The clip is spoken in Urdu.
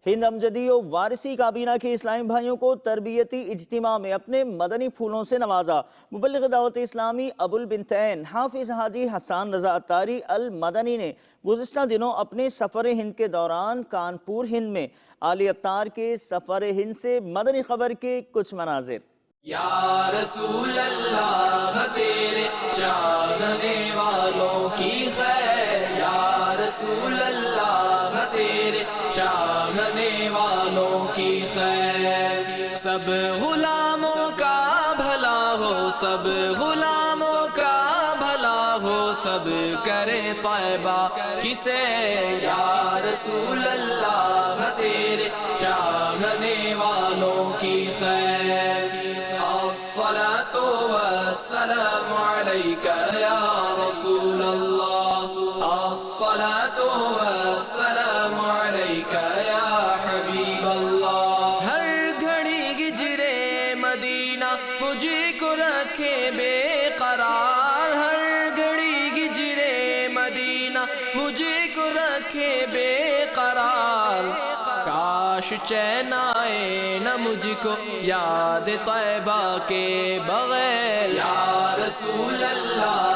ہند امجدی و وارثی کابینہ کے اسلامی بھائیوں کو تربیتی اجتماع میں اپنے مدنی پھولوں سے نوازا۔ مبلغ دعوت اسلامی ابو البنتین حافظ حاجی حسان رضا اتاری المدنی نے گزشتہ دنوں اپنے سفر ہند کے دوران کانپور ہند میں آل اتار کے سفر ہند سے مدنی خبر کے کچھ مناظر۔ یا رسول اللہ تیرے چاہنے والوں کی خیر، یا رسول اللہ تیرے چاہنے والوں کی خیر، سب غلاموں کا بھلا ہو، سب غلاموں کا بھلا ہو، سب کرے طیبہ کی سیر، یا رسول اللہ تیرے چاہنے والوں کی خیر۔ الصلاة والسلام عليك يا رسول الله، الصلاة والسلام عليك يا حبيب الله۔ ہر گھڑی گجرے مدینہ مجھے کو رکھے بے قرار، ہر گھڑی گجرے مدینہ مجھے کو رکھے بے قرار، کاش چین آئے نہ مجھ کو یاد طیبہ کے بغیر، یا رسول اللہ